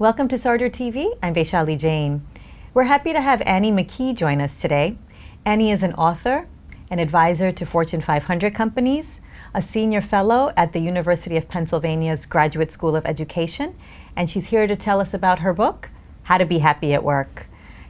Welcome to SarderTV. I'm Vaishali Jain. We're happy to have Annie Mckee join us today. Annie is an author, an advisor to Fortune 500 companies, a senior fellow at the University of Pennsylvania's Graduate School of Education, and she's here to tell us about her book, How to Be Happy at Work.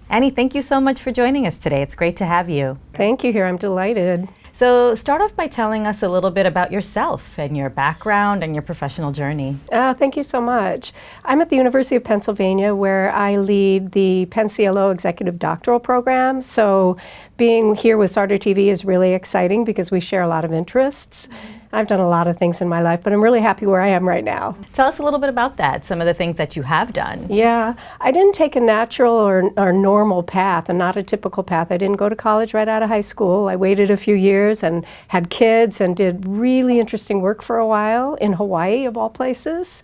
Annie, thank you so much for joining us today. It's great to have you. Thank you, I'm delighted. So start off by telling us a little bit about yourself and your background and your professional journey. Thank you so much. I'm at the University of Pennsylvania where I lead the PennCLO Executive Doctoral program. So being here with SarderTV is really exciting because we share a lot of interests. I've done a lot of things in my life, but I'm really happy where I am right now. Tell us a little bit about that, some of the things that you have done. Yeah, I didn't take a natural or normal path and not a typical path. I didn't go to college right out of high school. I waited a few years and had kids and did really interesting work for a while in Hawaii, of all places.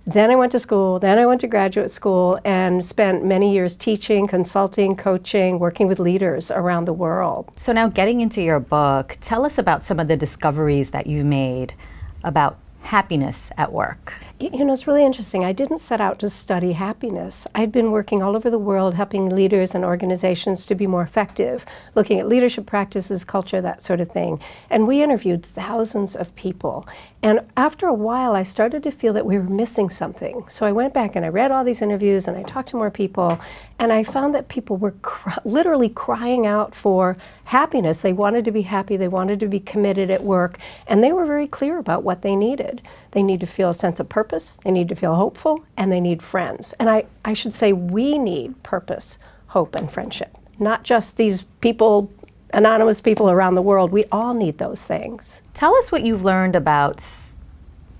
Then I went to school, then I went to graduate school and spent many years teaching, consulting, coaching, working with leaders around the world. So now getting into your book, tell us about some of the discoveries that you made about happiness at work. You know, it's really interesting. I didn't set out to study happiness. I'd been working all over the world helping leaders and organizations to be more effective, looking at leadership practices, culture, that sort of thing. And we interviewed thousands of people. And after a while, I started to feel that we were missing something. So I went back and I read all these interviews and I talked to more people. And I found that people were literally crying out for happiness. They wanted to be happy. They wanted to be committed at work. And they were very clear about what they needed. They need to feel a sense of purpose. They need to feel hopeful. And they need friends. And I should say we need purpose, hope, and friendship. Not just these people, anonymous people around the world. We all need those things. Tell us what you've learned about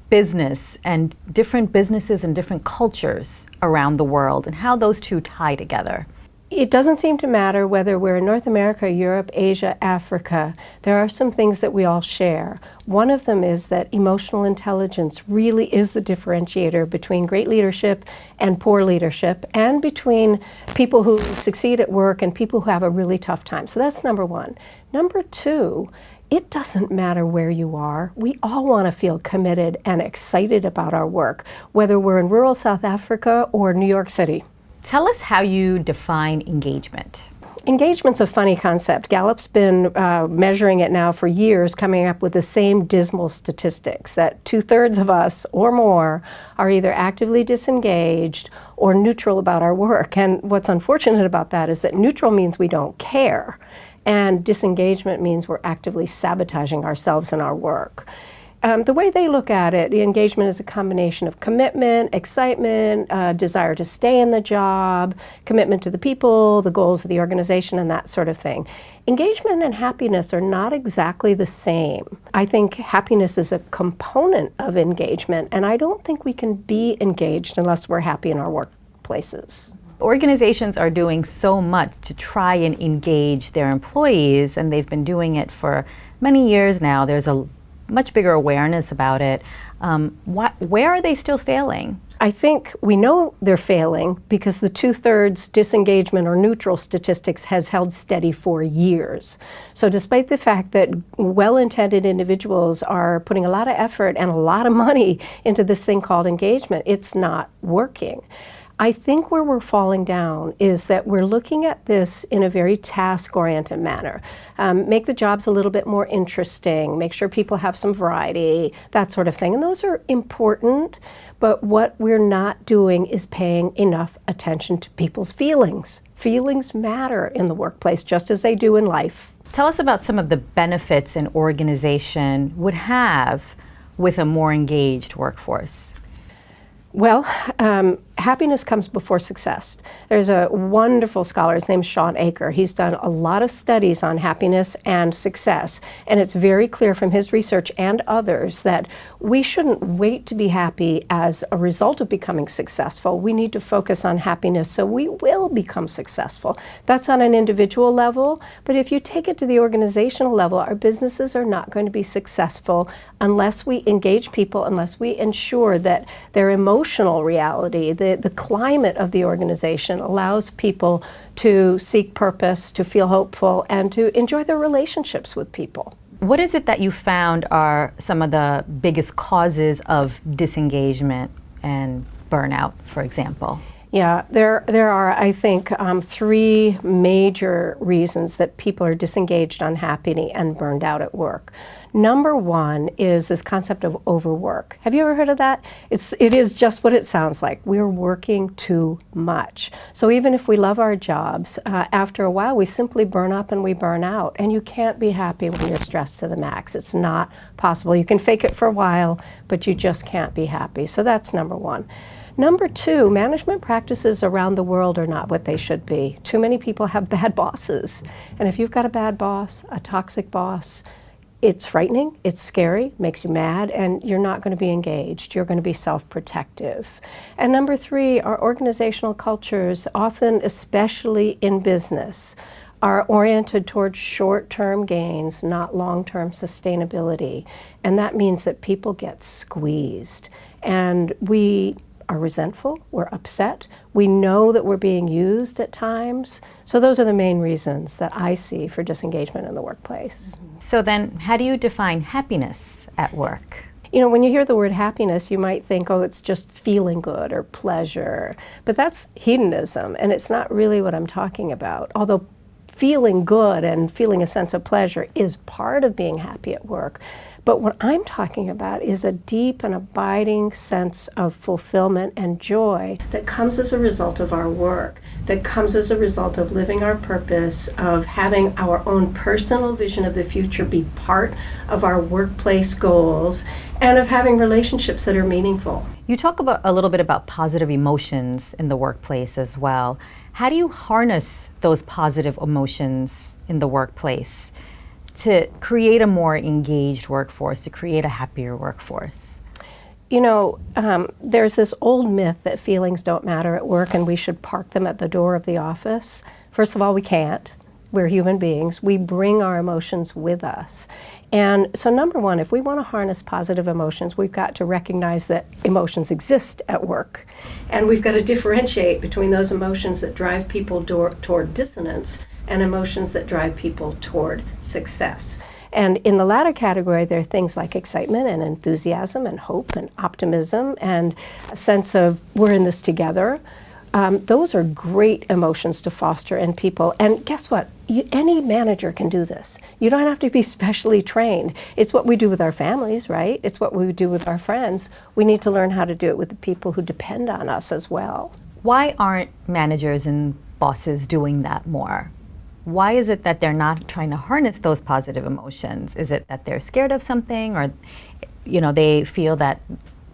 business and different businesses and different cultures around the world and how those two tie together. It doesn't seem to matter whether we're in North America, Europe, Asia, Africa. There are some things that we all share. One of them is that emotional intelligence really is the differentiator between great leadership and poor leadership, and between people who succeed at work and people who have a really tough time. So that's number one. Number two, it doesn't matter where you are. We all want to feel committed and excited about our work, whether we're in rural South Africa or New York City. Tell us how you define engagement. Engagement's a funny concept. Gallup's been measuring it now for years, coming up with the same dismal statistics that 2/3 of us or more are either actively disengaged or neutral about our work. And what's unfortunate about that is that neutral means we don't care, and disengagement means we're actively sabotaging ourselves and our work. The way they look at it, the engagement is a combination of commitment, excitement, desire to stay in the job, commitment to the people, the goals of the organization, and that sort of thing. Engagement and happiness are not exactly the same. I think happiness is a component of engagement, and I don't think we can be engaged unless we're happy in our workplaces. Organizations are doing so much to try and engage their employees, and they've been doing it for many years now. There's a much bigger awareness about it. Where are they still failing? I think we know they're failing because the 2/3 disengagement or neutral statistics has held steady for years. So despite the fact that well-intended individuals are putting a lot of effort and a lot of money into this thing called engagement, it's not working. I think where we're falling down is that we're looking at this in a very task-oriented manner. Make the jobs a little bit more interesting, make sure people have some variety, that sort of thing. And those are important, but what we're not doing is paying enough attention to people's feelings. Feelings matter in the workplace just as they do in life. Tell us about some of the benefits an organization would have with a more engaged workforce. Well, happiness comes before success. There's a wonderful scholar, his name's Sean Aker. He's done a lot of studies on happiness and success, and it's very clear from his research and others that we shouldn't wait to be happy as a result of becoming successful. We need to focus on happiness so we will become successful. That's on an individual level, but if you take it to the organizational level, our businesses are not going to be successful unless we engage people, unless we ensure that their emotional reality, the climate of the organization allows people to seek purpose, to feel hopeful, and to enjoy their relationships with people. What is it that you found are some of the biggest causes of disengagement and burnout, for example? Yeah, there are, I think, three major reasons that people are disengaged, unhappy, and burned out at work. Number one is this concept of overwork. Have you ever heard of that? It is just what it sounds like. We're working too much. So even if we love our jobs, after a while we simply burn up and we burn out. And you can't be happy when you're stressed to the max. It's not possible. You can fake it for a while, but you just can't be happy. So that's number one. Number two, management practices around the world are not what they should be. Too many people have bad bosses. And if you've got a bad boss, a toxic boss, it's frightening, it's scary, makes you mad, and you're not going to be engaged. You're going to be self-protective. And number three, our organizational cultures, often, especially in business, are oriented towards short-term gains, not long-term sustainability. And that means that people get squeezed. And we are resentful, we're upset, we know that we're being used at times. So those are the main reasons that I see for disengagement in the workplace. So then, how do you define happiness at work? You know, when you hear the word happiness, you might think, oh, it's just feeling good or pleasure. But that's hedonism, and it's not really what I'm talking about. Although feeling good and feeling a sense of pleasure is part of being happy at work. But what I'm talking about is a deep and abiding sense of fulfillment and joy that comes as a result of our work, that comes as a result of living our purpose, of having our own personal vision of the future be part of our workplace goals, and of having relationships that are meaningful. You talk about a little bit about positive emotions in the workplace as well. How do you harness those positive emotions in the workplace to create a more engaged workforce, to create a happier workforce? You know, there's this old myth that feelings don't matter at work and we should park them at the door of the office. First of all, we can't. We're human beings. We bring our emotions with us. And so number one, if we want to harness positive emotions, we've got to recognize that emotions exist at work. And we've got to differentiate between those emotions that drive people toward dissonance and emotions that drive people toward success. And in the latter category, there are things like excitement and enthusiasm and hope and optimism and a sense of we're in this together. Those are great emotions to foster in people. And guess what? Any manager can do this. You don't have to be specially trained. It's what we do with our families, right? It's what we do with our friends. We need to learn how to do it with the people who depend on us as well. Why aren't managers and bosses doing that more? Why is it that they're not trying to harness those positive emotions? Is it that they're scared of something, or they feel that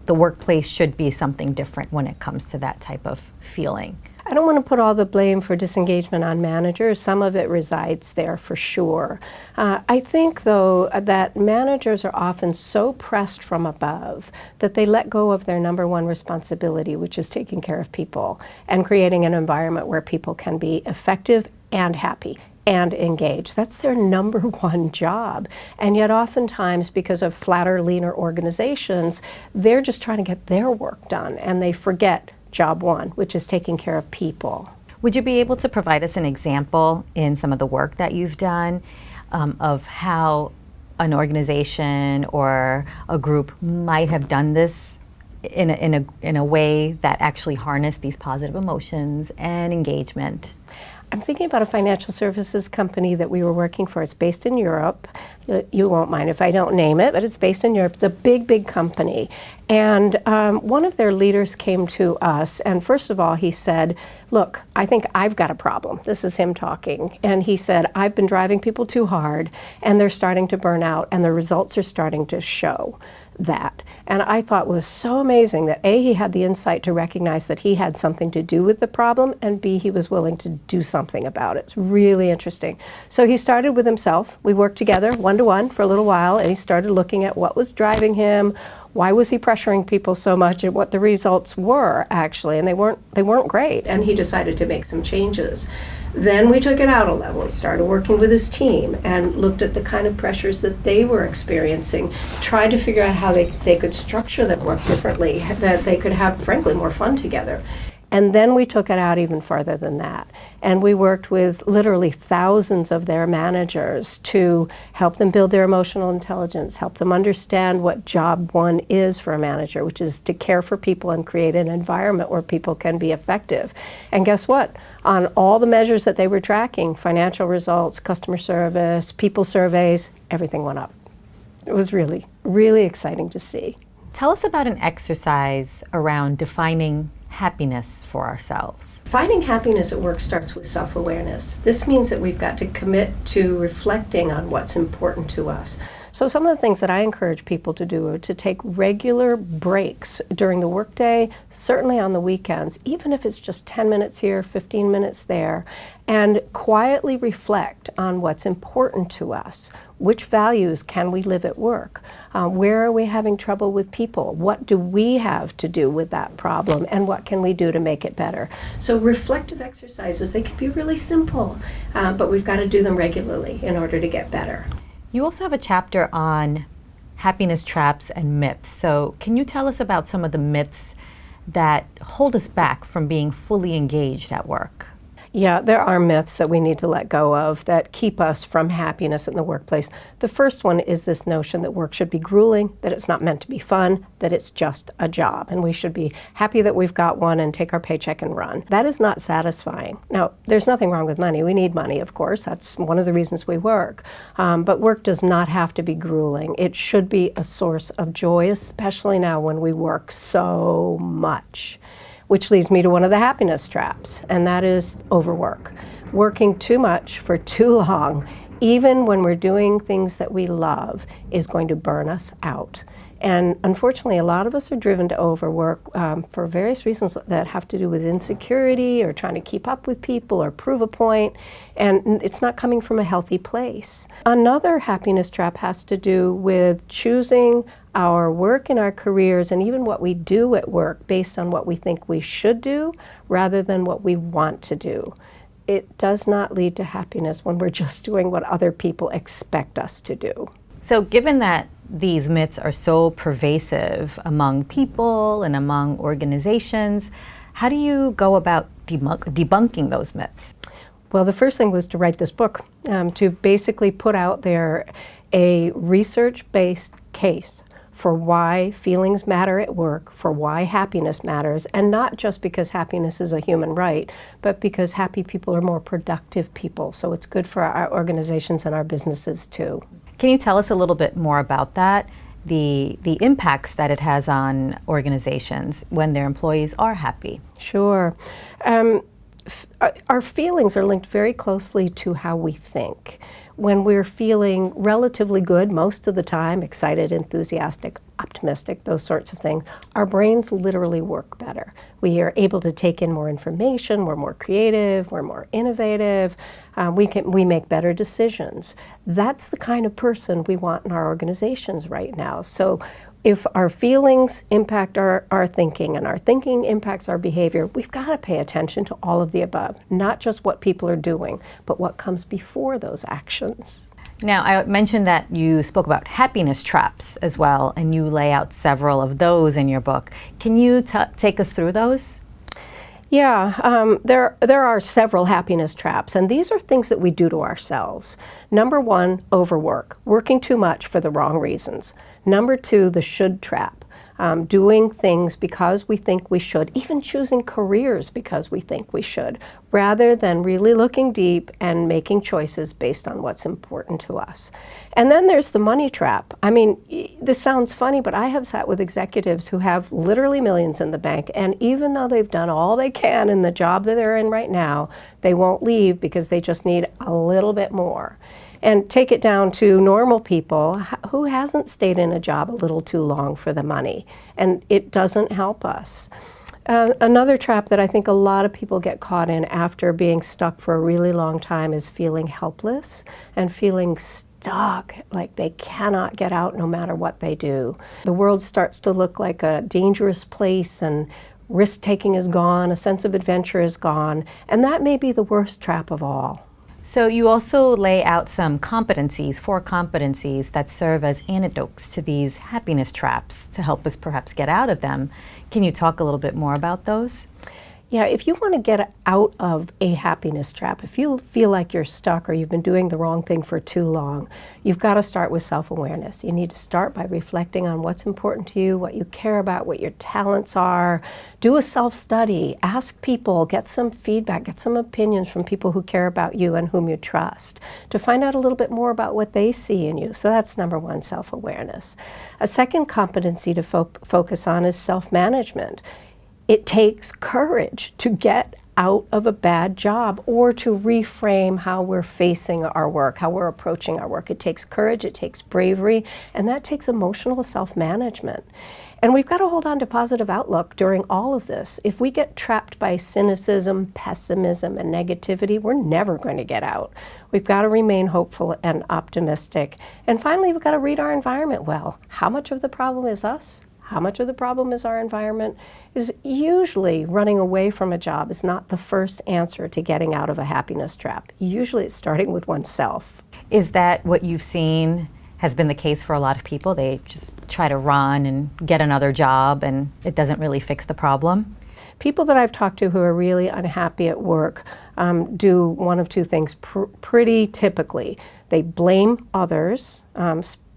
the workplace should be something different when it comes to that type of feeling? I don't want to put all the blame for disengagement on managers. Some of it resides there for sure. I think, though, that managers are often so pressed from above that they let go of their number one responsibility, which is taking care of people and creating an environment where people can be effective and happy and engaged. That's their number one job. And yet oftentimes, because of flatter, leaner organizations, they're just trying to get their work done and they forget job one, which is taking care of people. Would you be able to provide us an example in some of the work that you've done of how an organization or a group might have done this in a way that actually harnessed these positive emotions and engagement? I'm thinking about a financial services company that we were working for. It's based in Europe. You won't mind if I don't name it, but it's based in Europe. It's a big, big company. And one of their leaders came to us, and first of all, he said, look, I think I've got a problem. This is him talking. And he said, I've been driving people too hard, and they're starting to burn out, and the results are starting to show that. And I thought it was so amazing that A, he had the insight to recognize that he had something to do with the problem, and B, he was willing to do something about it. It's really interesting. So he started with himself. We worked together one-to-one for a little while, and he started looking at what was driving him, why was he pressuring people so much, and what the results were actually, and they weren't great. And he decided to make some changes. Then we took it out a level, started working with his team and looked at the kind of pressures that they were experiencing, tried to figure out how they could structure their work differently, that they could have, frankly, more fun together. And then we took it out even farther than that. And we worked with literally thousands of their managers to help them build their emotional intelligence, help them understand what job one is for a manager, which is to care for people and create an environment where people can be effective. And guess what? On all the measures that they were tracking, financial results, customer service, people surveys, everything went up. It was really, really exciting to see. Tell us about an exercise around defining happiness for ourselves. Finding happiness at work starts with self-awareness. This means that we've got to commit to reflecting on what's important to us. So some of the things that I encourage people to do are to take regular breaks during the workday, certainly on the weekends, even if it's just 10 minutes here, 15 minutes there, and quietly reflect on what's important to us. Which values can we live at work? Where are we having trouble with people? What do we have to do with that problem? And what can we do to make it better? So reflective exercises, they can be really simple, but we've got to do them regularly in order to get better. You also have a chapter on happiness traps and myths. So can you tell us about some of the myths that hold us back from being fully engaged at work? Yeah, there are myths that we need to let go of that keep us from happiness in the workplace. The first one is this notion that work should be grueling, that it's not meant to be fun, that it's just a job, and we should be happy that we've got one and take our paycheck and run. That is not satisfying. Now, there's nothing wrong with money. We need money, of course. That's one of the reasons we work. But work does not have to be grueling. It should be a source of joy, especially now when we work so much. Which leads me to one of the happiness traps, and that is overwork. Working too much for too long, even when we're doing things that we love, is going to burn us out. And unfortunately, a lot of us are driven to overwork for various reasons that have to do with insecurity or trying to keep up with people or prove a point, and it's not coming from a healthy place. Another happiness trap has to do with choosing our work and our careers and even what we do at work based on what we think we should do rather than what we want to do. It does not lead to happiness when we're just doing what other people expect us to do. So given that these myths are so pervasive among people and among organizations, how do you go about debunking those myths? Well, the first thing was to write this book, to basically put out there a research-based case for why feelings matter at work, for why happiness matters, and not just because happiness is a human right, but because happy people are more productive people. So it's good for our organizations and our businesses too. Can you tell us a little bit more about that, the impacts that it has on organizations when their employees are happy? Sure. Our feelings are linked very closely to how we think. When we're feeling relatively good most of the time, excited, enthusiastic, optimistic, those sorts of things, our brains literally work better. We are able to take in more information, we're more creative, we're more innovative, we make better decisions. That's the kind of person we want in our organizations right now. So if our feelings impact our thinking and our thinking impacts our behavior, we've got to pay attention to all of the above, not just what people are doing, but what comes before those actions. Now, I mentioned that you spoke about happiness traps as well, and you lay out several of those in your book. Can you take us through those? Yeah, there are several happiness traps, and these are things that we do to ourselves. Number one, overwork, working too much for the wrong reasons. Number two, the should trap, doing things because we think we should, even choosing careers because we think we should, rather than really looking deep and making choices based on what's important to us. And then there's the money trap. I mean, this sounds funny, but I have sat with executives who have literally millions in the bank, and even though they've done all they can in the job that they're in right now, they won't leave because they just need a little bit more. And take it down to normal people. Who hasn't stayed in a job a little too long for the money? And it doesn't help us. Another trap that I think a lot of people get caught in after being stuck for a really long time is feeling helpless and feeling stuck, like they cannot get out no matter what they do. The world starts to look like a dangerous place, and risk-taking is gone, a sense of adventure is gone, and that may be the worst trap of all. So you also lay out some competencies, 4 competencies that serve as antidotes to these happiness traps to help us perhaps get out of them. Can you talk a little bit more about those? Yeah, if you want to get out of a happiness trap, if you feel like you're stuck or you've been doing the wrong thing for too long, you've got to start with self-awareness. You need to start by reflecting on what's important to you, what you care about, what your talents are. Do a self-study, ask people, get some feedback, get some opinions from people who care about you and whom you trust to find out a little bit more about what they see in you. So that's number one, self-awareness. A second competency to focus on is self-management. It takes courage to get out of a bad job or to reframe how we're facing our work, how we're approaching our work. It takes courage, it takes bravery, and that takes emotional self-management. And we've got to hold on to positive outlook during all of this. If we get trapped by cynicism, pessimism, and negativity, we're never going to get out. We've got to remain hopeful and optimistic. And finally, we've got to read our environment well. How much of the problem is us? How much of the problem is our environment? Is usually running away from a job is not the first answer to getting out of a happiness trap. Usually it's starting with oneself. Is that what you've seen has been the case for a lot of people? They just try to run and get another job and it doesn't really fix the problem? People that I've talked to who are really unhappy at work do one of two things pretty typically. They blame others,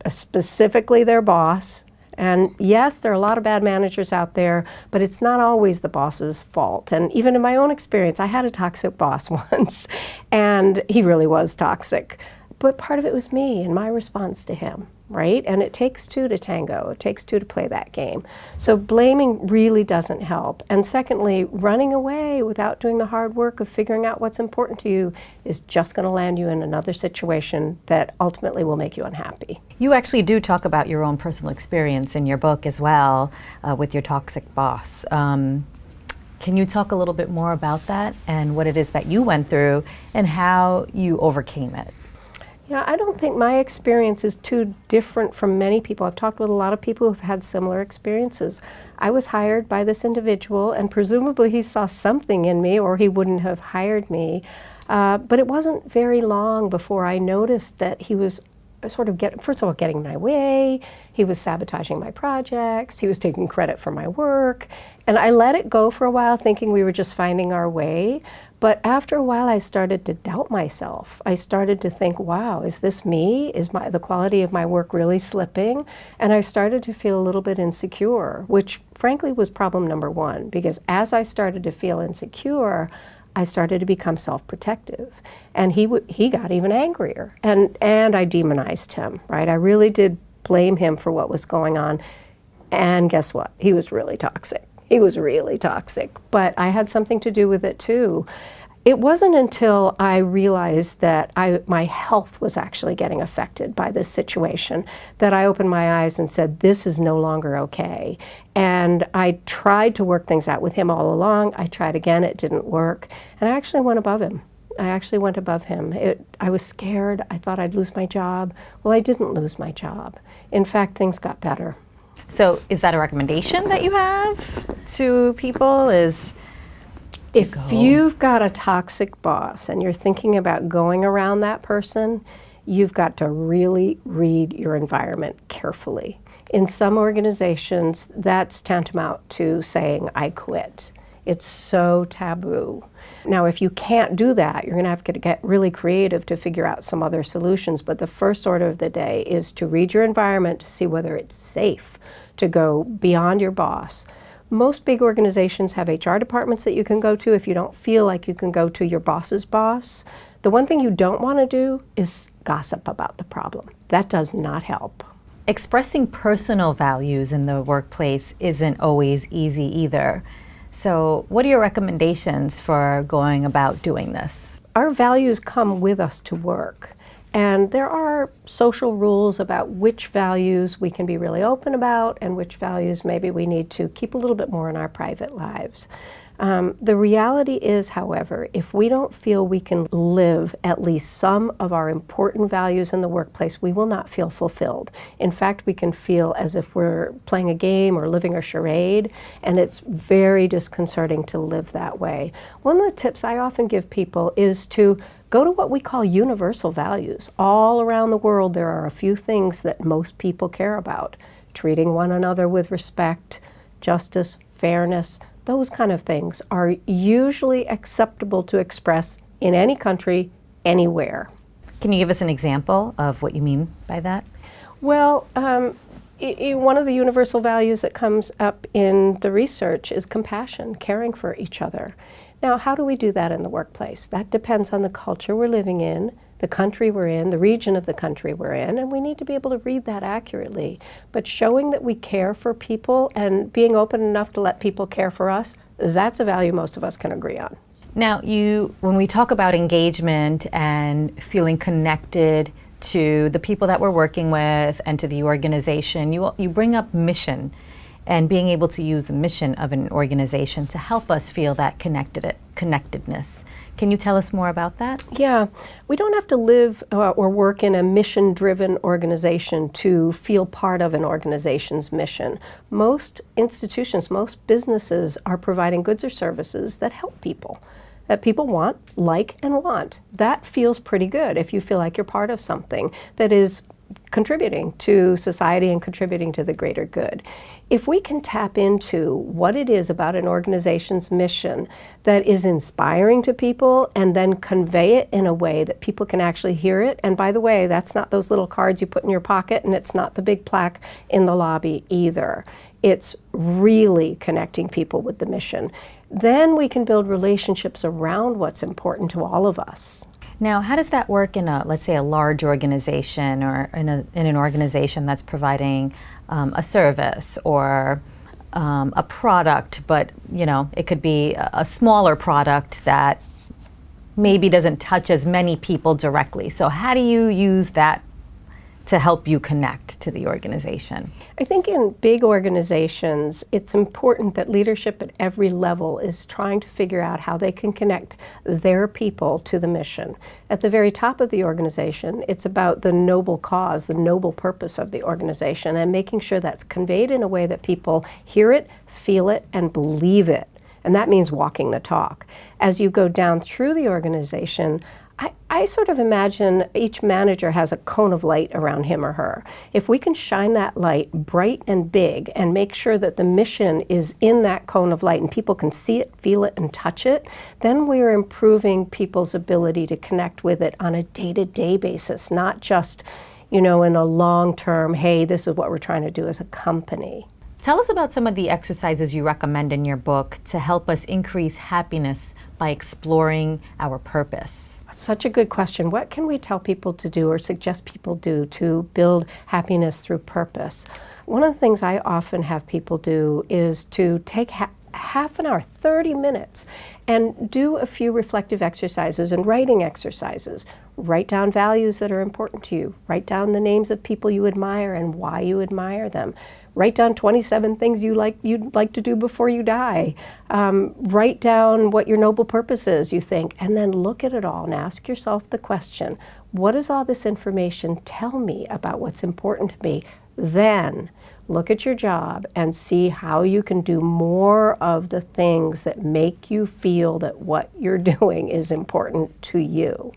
specifically their boss. And yes, there are a lot of bad managers out there, but it's not always the boss's fault. And even in my own experience, I had a toxic boss once, and he really was toxic. But part of it was me and my response to him, right? And it takes two to tango. It takes two to play that game. So blaming really doesn't help. And secondly, running away without doing the hard work of figuring out what's important to you is just going to land you in another situation that ultimately will make you unhappy. You actually do talk about your own personal experience in your book as well with your toxic boss. Can you talk a little bit more about that and what it is that you went through and how you overcame it? Yeah, I don't think my experience is too different from many people. I've talked with a lot of people who've had similar experiences. I was hired by this individual, and presumably he saw something in me or he wouldn't have hired me. But it wasn't very long before I noticed that he was sort of first of all, getting in my way. He was sabotaging my projects. He was taking credit for my work. And I let it go for a while, thinking we were just finding our way. But after a while, I started to doubt myself. I started to think, wow, is this me? Is the quality of my work really slipping? And I started to feel a little bit insecure, which frankly was problem number one, because as I started to feel insecure, I started to become self-protective. And he got even angrier. And I demonized him, right? I really did blame him for what was going on. And guess what? He was really toxic. He was really toxic, but I had something to do with it too. It wasn't until I realized that my health was actually getting affected by this situation that I opened my eyes and said, this is no longer okay. And I tried to work things out with him all along. I tried again, it didn't work. And I actually went above him. I was scared. I thought I'd lose my job. Well, I didn't lose my job. In fact, things got better. So is that a recommendation that you have to people? If you've got a toxic boss and you're thinking about going around that person, you've got to really read your environment carefully. In some organizations, that's tantamount to saying, I quit. It's so taboo. Now, if you can't do that, you're going to have to get really creative to figure out some other solutions. But the first order of the day is to read your environment to see whether it's safe to go beyond your boss. Most big organizations have HR departments that you can go to if you don't feel like you can go to your boss's boss. The one thing you don't want to do is gossip about the problem. That does not help. Expressing personal values in the workplace isn't always easy either. So what are your recommendations for going about doing this? Our values come with us to work. And there are social rules about which values we can be really open about and which values maybe we need to keep a little bit more in our private lives. The reality is, however, if we don't feel we can live at least some of our important values in the workplace, we will not feel fulfilled. In fact, we can feel as if we're playing a game or living a charade, and it's very disconcerting to live that way. One of the tips I often give people is to go to what we call universal values. All around the world, there are a few things that most people care about. Treating one another with respect, justice, fairness. those kind of things are usually acceptable to express in any country, anywhere. Can you give us an example of what you mean by that? Well, one of the universal values that comes up in the research is compassion, caring for each other. Now, how do we do that in the workplace? That depends on the culture we're living in, the country we're in, the region of the country we're in, and we need to be able to read that accurately. But showing that we care for people and being open enough to let people care for us, that's a value most of us can agree on. Now, when we talk about engagement and feeling connected to the people that we're working with and to the organization, you bring up mission and being able to use the mission of an organization to help us feel that connectedness. Can you tell us more about that? Yeah, we don't have to live or work in a mission-driven organization to feel part of an organization's mission. Most institutions, most businesses are providing goods or services that help people, that people want, like, and want. That feels pretty good if you feel like you're part of something that is contributing to society and contributing to the greater good. If we can tap into what it is about an organization's mission that is inspiring to people and then convey it in a way that people can actually hear it, and by the way, that's not those little cards you put in your pocket, and it's not the big plaque in the lobby either. It's really connecting people with the mission. Then we can build relationships around what's important to all of us. Now, how does that work in let's say, a large organization or in an organization that's providing a service or a product, but it could be a smaller product that maybe doesn't touch as many people directly. So how do you use that to help you connect to the organization? I think in big organizations, it's important that leadership at every level is trying to figure out how they can connect their people to the mission. At the very top of the organization, it's about the noble cause, the noble purpose of the organization, and making sure that's conveyed in a way that people hear it, feel it, and believe it. And that means walking the talk. As you go down through the organization, I sort of imagine each manager has a cone of light around him or her. If we can shine that light bright and big and make sure that the mission is in that cone of light and people can see it, feel it, and touch it, then we're improving people's ability to connect with it on a day-to-day basis, not just, in a long-term, hey, this is what we're trying to do as a company. Tell us about some of the exercises you recommend in your book to help us increase happiness by exploring our purpose. Such a good question. What can we tell people to do or suggest people do to build happiness through purpose? One of the things I often have people do is to take half an hour, 30 minutes, and do a few reflective exercises and writing exercises. Write down values that are important to you. Write down the names of people you admire and why you admire them. Write down 27 things you'd like to do before you die. Write down what your noble purpose is, you think, and then look at it all and ask yourself the question, what does all this information tell me about what's important to me? Then look at your job and see how you can do more of the things that make you feel that what you're doing is important to you.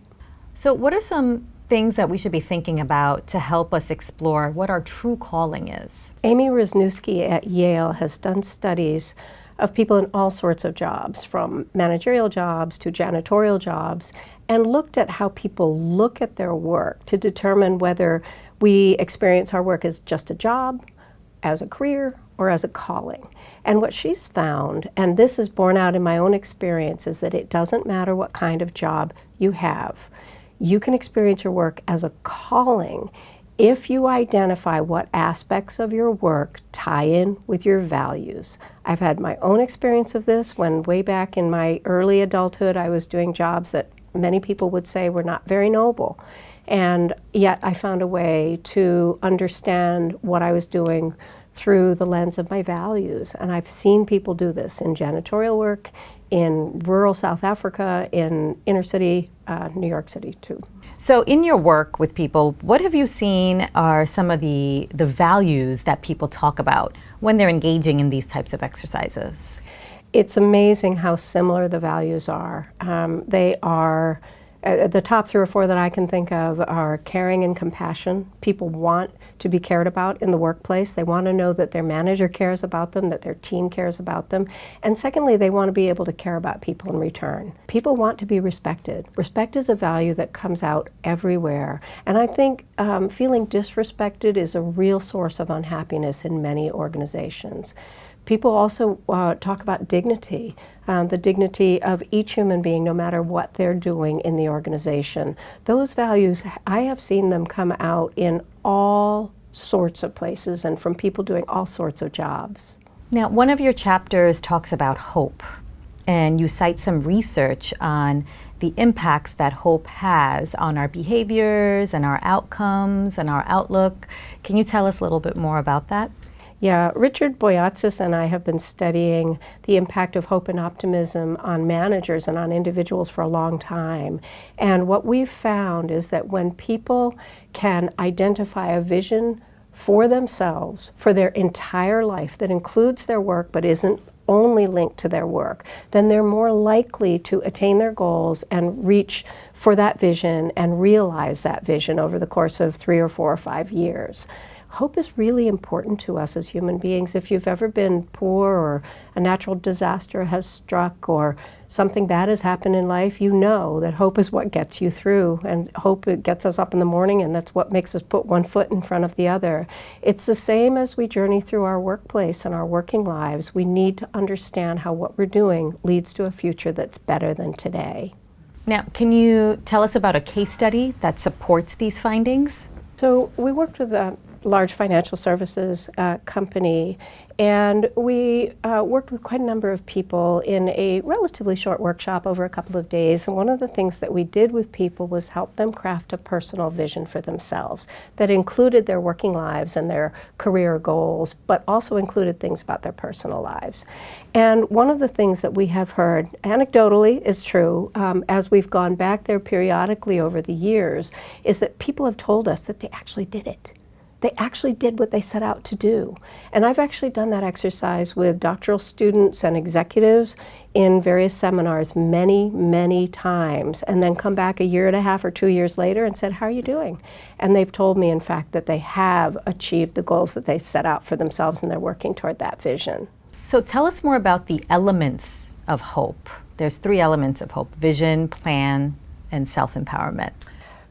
So what are some things that we should be thinking about to help us explore what our true calling is? Amy Wisniewski at Yale has done studies of people in all sorts of jobs, from managerial jobs to janitorial jobs, and looked at how people look at their work to determine whether we experience our work as just a job, as a career, or as a calling. And what she's found, and this is borne out in my own experience, is that it doesn't matter what kind of job you have. You can experience your work as a calling if you identify what aspects of your work tie in with your values. I've had my own experience of this when way back in my early adulthood I was doing jobs that many people would say were not very noble. And yet I found a way to understand what I was doing through the lens of my values. And I've seen people do this in janitorial work, in rural South Africa, in inner city New York City too. So in your work with people, what have you seen are some of the values that people talk about when they're engaging in these types of exercises? It's amazing how similar the values are. They are The top 3 or 4 that I can think of are caring and compassion. People want to be cared about in the workplace. They want to know that their manager cares about them, that their team cares about them. And secondly, they want to be able to care about people in return. People want to be respected. Respect is a value that comes out everywhere. And I think feeling disrespected is a real source of unhappiness in many organizations. People also talk about dignity, the dignity of each human being, no matter what they're doing in the organization. Those values, I have seen them come out in all sorts of places and from people doing all sorts of jobs. Now, one of your chapters talks about hope, and you cite some research on the impacts that hope has on our behaviors and our outcomes and our outlook. Can you tell us a little bit more about that? Yeah, Richard Boyatzis and I have been studying the impact of hope and optimism on managers and on individuals for a long time. And what we've found is that when people can identify a vision for themselves, for their entire life, that includes their work but isn't only linked to their work, then they're more likely to attain their goals and reach for that vision and realize that vision over the course of 3 or 4 or 5 years. Hope is really important to us as human beings. If you've ever been poor or a natural disaster has struck or something bad has happened in life, you know that hope is what gets you through, and hope it gets us up in the morning, and that's what makes us put one foot in front of the other. It's the same as we journey through our workplace and our working lives. We need to understand how what we're doing leads to a future that's better than today. Now, can you tell us about a case study that supports these findings? So we worked with a large financial services company, and we worked with quite a number of people in a relatively short workshop over a couple of days. And one of the things that we did with people was help them craft a personal vision for themselves that included their working lives and their career goals, but also included things about their personal lives. And one of the things that we have heard, anecdotally is true, as we've gone back there periodically over the years, is that people have told us that they actually did it. They actually did what they set out to do. And I've actually done that exercise with doctoral students and executives in various seminars many, many times, and then come back 1.5 years or 2 years later and said, how are you doing? And they've told me, in fact, that they have achieved the goals that they've set out for themselves, and they're working toward that vision. So tell us more about the elements of hope. There's 3 elements of hope: vision, plan, and self-empowerment.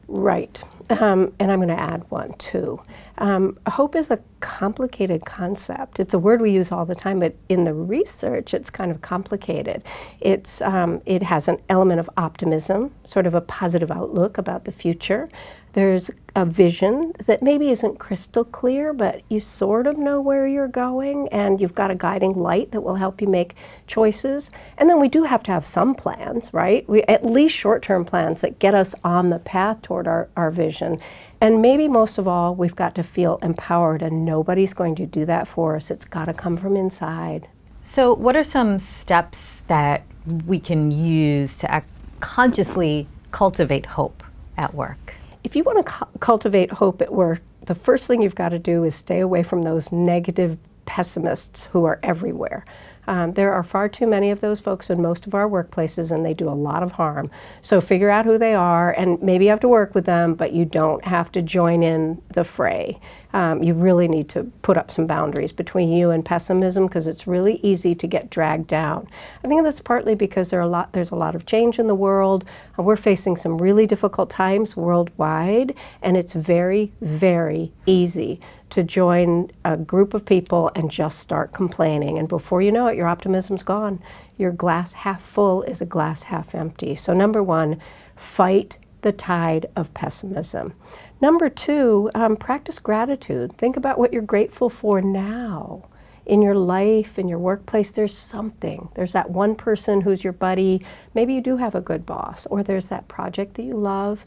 Right. And I'm going to add one too. Hope is a complicated concept. It's a word we use all the time, but in the research, it's kind of complicated. It has an element of optimism, sort of a positive outlook about the future. There's a vision that maybe isn't crystal clear, but you sort of know where you're going, and you've got a guiding light that will help you make choices. And then we do have to have some plans, right? At least short-term plans that get us on the path toward our vision. And maybe most of all, we've got to feel empowered, and nobody's going to do that for us. It's got to come from inside. So what are some steps that we can use to consciously cultivate hope at work? If you want to cultivate hope at work, the first thing you've got to do is stay away from those negative pessimists who are everywhere. There are far too many of those folks in most of our workplaces, and they do a lot of harm. So figure out who they are, and maybe you have to work with them, but you don't have to join in the fray. You really need to put up some boundaries between you and pessimism, because it's really easy to get dragged down. I think that's partly because there's a lot of change in the world. We're facing some really difficult times worldwide, and it's very, very easy to join a group of people and just start complaining. And before you know it, your optimism's gone. Your glass half full is a glass half empty. So number 1, fight the tide of pessimism. Number 2, practice gratitude. Think about what you're grateful for now. In your life, in your workplace, there's something. There's that one person who's your buddy. Maybe you do have a good boss, or there's that project that you love.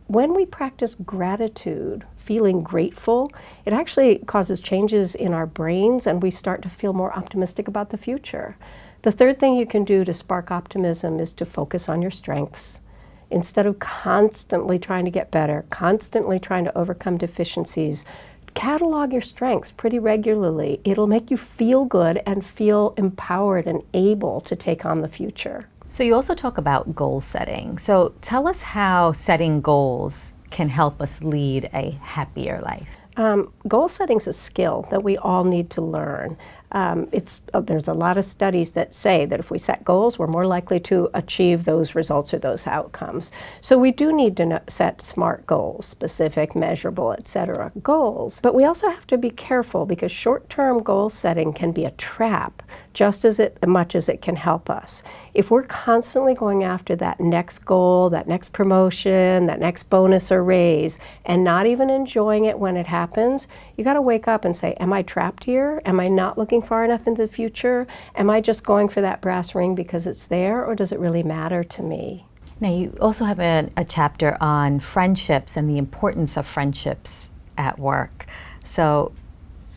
When we practice gratitude, feeling grateful, it actually causes changes in our brains, and we start to feel more optimistic about the future. The third thing you can do to spark optimism is to focus on your strengths. Instead of constantly trying to get better, constantly trying to overcome deficiencies, catalog your strengths pretty regularly. It'll make you feel good and feel empowered and able to take on the future. So you also talk about goal setting. So tell us how setting goals can help us lead a happier life. Goal setting is a skill that we all need to learn. There's a lot of studies that say that if we set goals, we're more likely to achieve those results or those outcomes. So we do need to set SMART goals, specific, measurable, etc. goals. But we also have to be careful because short-term goal setting can be a trap just as much as it can help us. If we're constantly going after that next goal, that next promotion, that next bonus or raise, and not even enjoying it when it happens, you got to wake up and say, am I trapped here? Am I not looking far enough into the future? Am I just going for that brass ring because it's there, or does it really matter to me? Now, you also have a chapter on friendships and the importance of friendships at work. So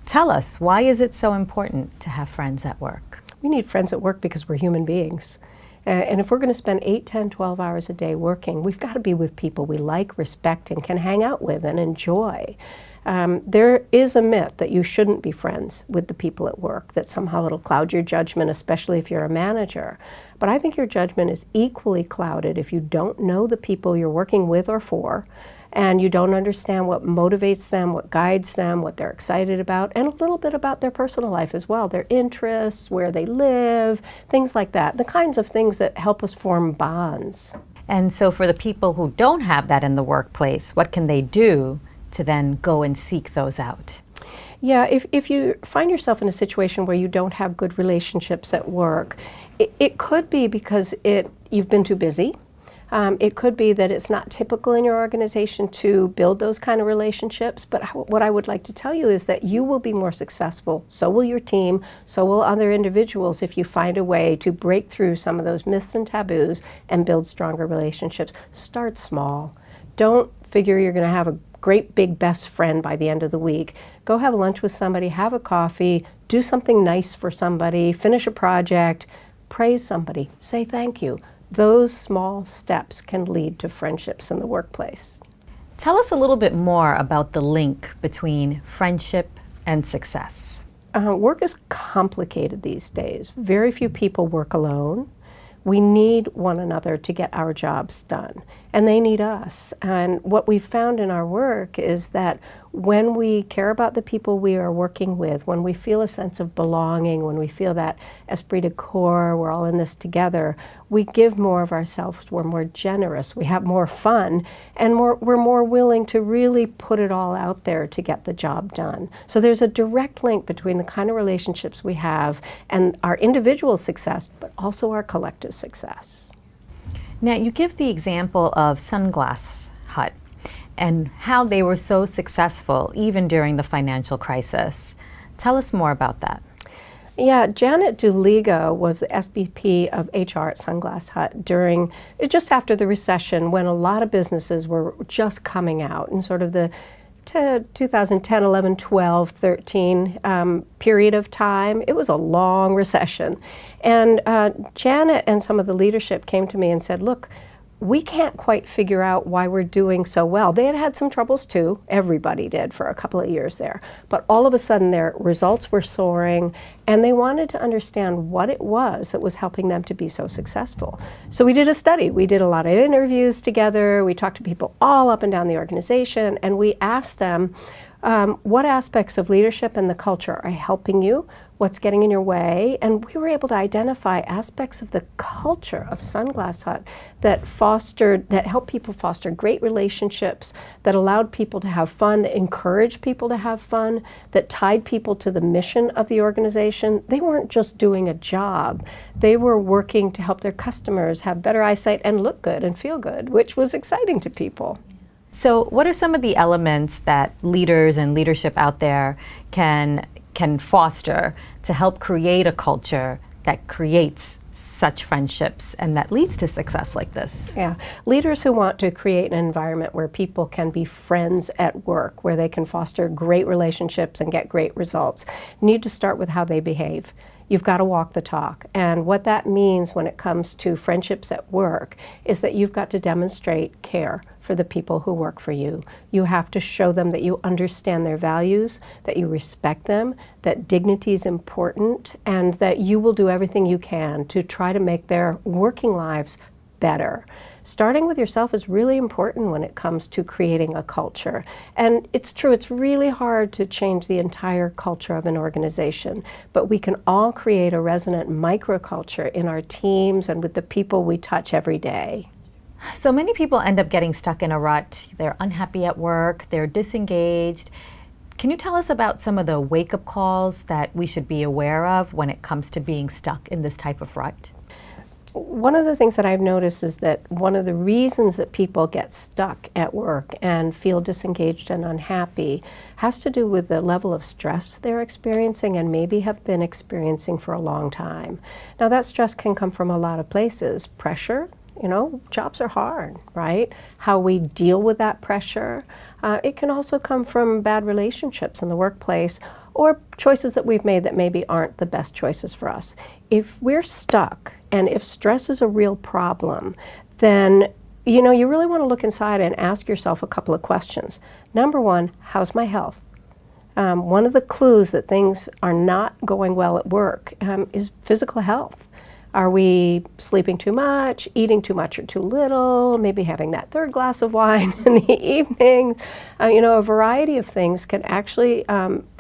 tell us, why is it so important to have friends at work? We need friends at work because we're human beings. And if we're going to spend 8, 10, 12 hours a day working, we've got to be with people we like, respect, and can hang out with and enjoy. There is a myth that you shouldn't be friends with the people at work, that somehow it'll cloud your judgment, especially if you're a manager. But I think your judgment is equally clouded if you don't know the people you're working with or for, and you don't understand what motivates them, what guides them, what they're excited about, and a little bit about their personal life as well, their interests, where they live, things like that, the kinds of things that help us form bonds. And so for the people who don't have that in the workplace, what can they do to then go and seek those out? Yeah, if you find yourself in a situation where you don't have good relationships at work, it could be because you've been too busy. It could be that it's not typical in your organization to build those kind of relationships, but what I would like to tell you is that you will be more successful, so will your team, so will other individuals if you find a way to break through some of those myths and taboos and build stronger relationships. Start small. Don't figure you're going to have a great big best friend by the end of the week. Go have lunch with somebody, have a coffee, do something nice for somebody, finish a project, praise somebody, say thank you. Those small steps can lead to friendships in the workplace. Tell us a little bit more about the link between friendship and success. Work is complicated these days. Very few people work alone. We need one another to get our jobs done, and they need us. And what we've found in our work is that when we care about the people we are working with, when we feel a sense of belonging, when we feel that esprit de corps, we're all in this together, we give more of ourselves, we're more generous, we have more fun, and we're more willing to really put it all out there to get the job done. So there's a direct link between the kind of relationships we have and our individual success, but also our collective success. Now, you give the example of Sunglass Hut and how they were so successful even during the financial crisis. Tell us more about that. Yeah, Janet Duliga was the SVP of HR at Sunglass Hut just after the recession, when a lot of businesses were just coming out in sort of the 2010, 11, 12, 13 period of time. It was a long recession. And Janet and some of the leadership came to me and said, look, we can't quite figure out why we're doing so well. They had some troubles too. Everybody did for a couple of years there. But all of a sudden their results were soaring, and they wanted to understand what it was that was helping them to be so successful. So we did a study. We did a lot of interviews together. We talked to people all up and down the organization, and we asked them, what aspects of leadership and the culture are helping you? What's getting in your way? And we were able to identify aspects of the culture of Sunglass Hut that helped people foster great relationships, that allowed people to have fun, that encouraged people to have fun, that tied people to the mission of the organization. They weren't just doing a job. They were working to help their customers have better eyesight and look good and feel good, which was exciting to people. So what are some of the elements that leaders and leadership out there can foster to help create a culture that creates such friendships and that leads to success like this? Yeah, leaders who want to create an environment where people can be friends at work, where they can foster great relationships and get great results, need to start with how they behave. You've got to walk the talk. And what that means when it comes to friendships at work is that you've got to demonstrate care for the people who work for you. You have to show them that you understand their values, that you respect them, that dignity is important, and that you will do everything you can to try to make their working lives better. Starting with yourself is really important when it comes to creating a culture. And it's true, it's really hard to change the entire culture of an organization, but we can all create a resonant microculture in our teams and with the people we touch every day. So many people end up getting stuck in a rut. They're unhappy at work, they're disengaged. Can you tell us about some of the wake-up calls that we should be aware of when it comes to being stuck in this type of rut? One of the things that I've noticed is that one of the reasons that people get stuck at work and feel disengaged and unhappy has to do with the level of stress they're experiencing and maybe have been experiencing for a long time. Now that stress can come from a lot of places. Pressure, jobs are hard, right? How we deal with that pressure. It can also come from bad relationships in the workplace or choices that we've made that maybe aren't the best choices for us. If we're stuck and if stress is a real problem, then you really want to look inside and ask yourself a couple of questions. Number one, how's my health? One of the clues that things are not going well at work is physical health. Are we sleeping too much, eating too much or too little, maybe having that third glass of wine in the evening? A variety of things can actually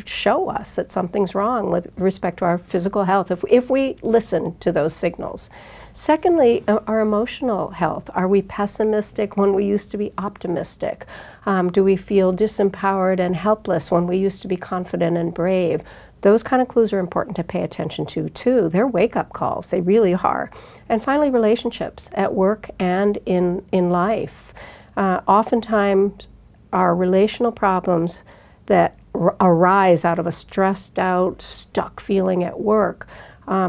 show us that something's wrong with respect to our physical health if we listen to those signals. Secondly, our emotional health. Are we pessimistic when we used to be optimistic? Do we feel disempowered and helpless when we used to be confident and brave? Those kind of clues are important to pay attention to, too. They're wake-up calls. They really are. And finally, relationships at work and in life. Oftentimes, our relational problems that arise out of a stressed out, stuck feeling at work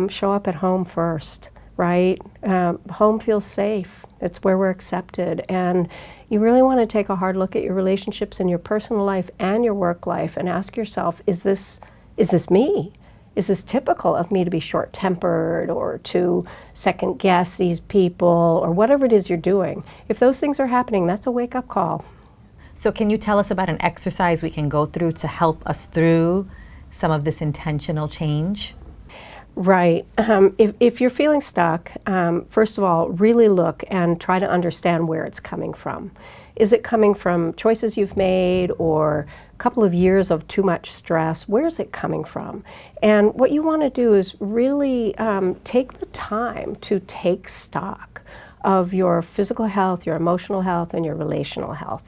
show up at home first, right? Home feels safe. It's where we're accepted. And you really want to take a hard look at your relationships in your personal life and your work life and ask yourself, is this me? Is this typical of me to be short-tempered or to second-guess these people or whatever it is you're doing? If those things are happening, that's a wake-up call. So can you tell us about an exercise we can go through to help us through some of this intentional change? Right. If you're feeling stuck, first of all, really look and try to understand where it's coming from. Is it coming from choices you've made or a couple of years of too much stress? Where is it coming from? And what you want to do is really take the time to take stock of your physical health, your emotional health, and your relational health.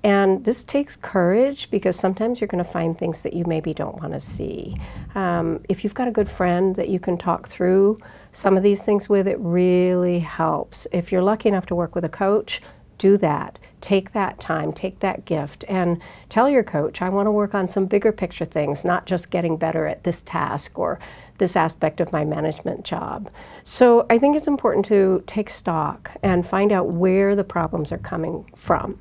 And this takes courage because sometimes you're going to find things that you maybe don't want to see. If you've got a good friend that you can talk through some of these things with, it really helps. If you're lucky enough to work with a coach, do that. Take that time, take that gift, and tell your coach, I want to work on some bigger picture things, not just getting better at this task or this aspect of my management job. So I think it's important to take stock and find out where the problems are coming from.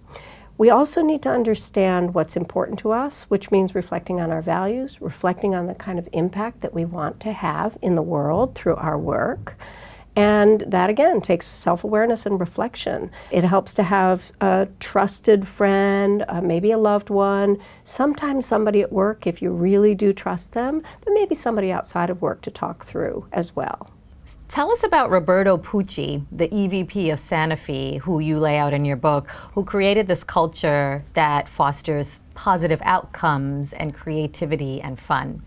We also need to understand what's important to us, which means reflecting on our values, reflecting on the kind of impact that we want to have in the world through our work. And that, again, takes self-awareness and reflection. It helps to have a trusted friend, maybe a loved one, sometimes somebody at work if you really do trust them, but maybe somebody outside of work to talk through as well. Tell us about Roberto Pucci, the EVP of Sanofi, who you lay out in your book, who created this culture that fosters positive outcomes and creativity and fun.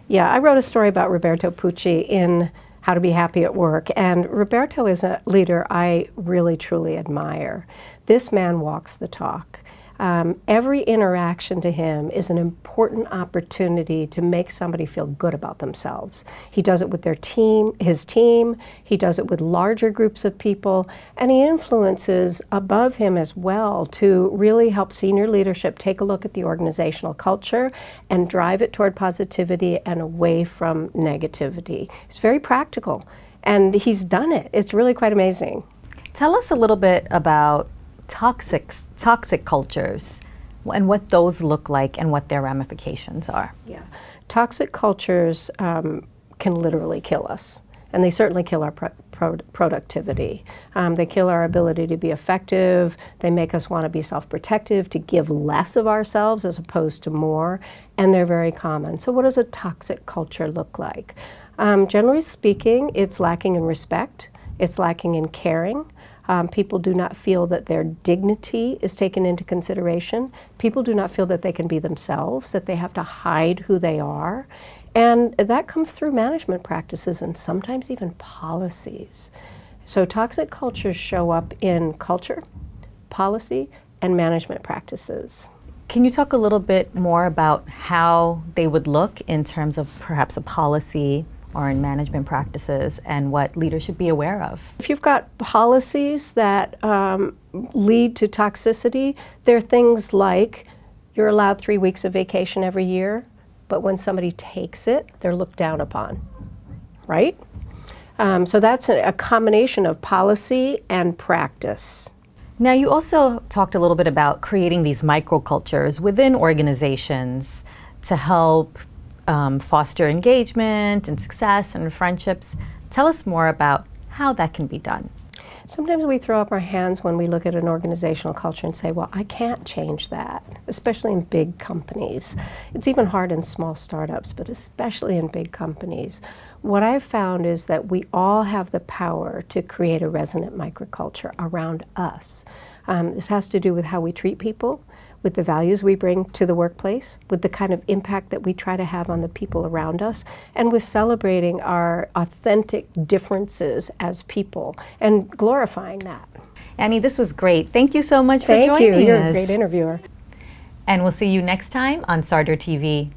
Yeah, I wrote a story about Roberto Pucci in How to Be Happy at Work, and Roberto is a leader I really, truly admire. This man walks the talk. Every interaction to him is an important opportunity to make somebody feel good about themselves. He does it with his team, he does it with larger groups of people, and he influences above him as well to really help senior leadership take a look at the organizational culture and drive it toward positivity and away from negativity. He's very practical, and he's done it. It's really quite amazing. Tell us a little bit about toxic cultures and what those look like and what their ramifications are. Yeah, toxic cultures can literally kill us. And they certainly kill our productivity. They kill our ability to be effective. They make us want to be self-protective, to give less of ourselves as opposed to more. And they're very common. So what does a toxic culture look like? Generally speaking, it's lacking in respect. It's lacking in caring. People do not feel that their dignity is taken into consideration. People do not feel that they can be themselves, that they have to hide who they are. And that comes through management practices and sometimes even policies. So toxic cultures show up in culture, policy, and management practices. Can you talk a little bit more about how they would look in terms of perhaps a policy or in management practices and what leaders should be aware of? If you've got policies that lead to toxicity, they're things like you're allowed 3 weeks of vacation every year, but when somebody takes it, they're looked down upon, right? So that's a combination of policy and practice. Now, you also talked a little bit about creating these microcultures within organizations to help foster engagement and success and friendships. Tell us more about how that can be done. Sometimes we throw up our hands when we look at an organizational culture and say, well, I can't change that, especially in big companies. It's even hard in small startups, but especially in big companies. What I've found is that we all have the power to create a resonant microculture around us. This has to do with how we treat people, with the values we bring to the workplace, with the kind of impact that we try to have on the people around us, and with celebrating our authentic differences as people and glorifying that. Annie, this was great. Thank you so much for joining us. Thank you. You're a great interviewer. And we'll see you next time on SarderTV.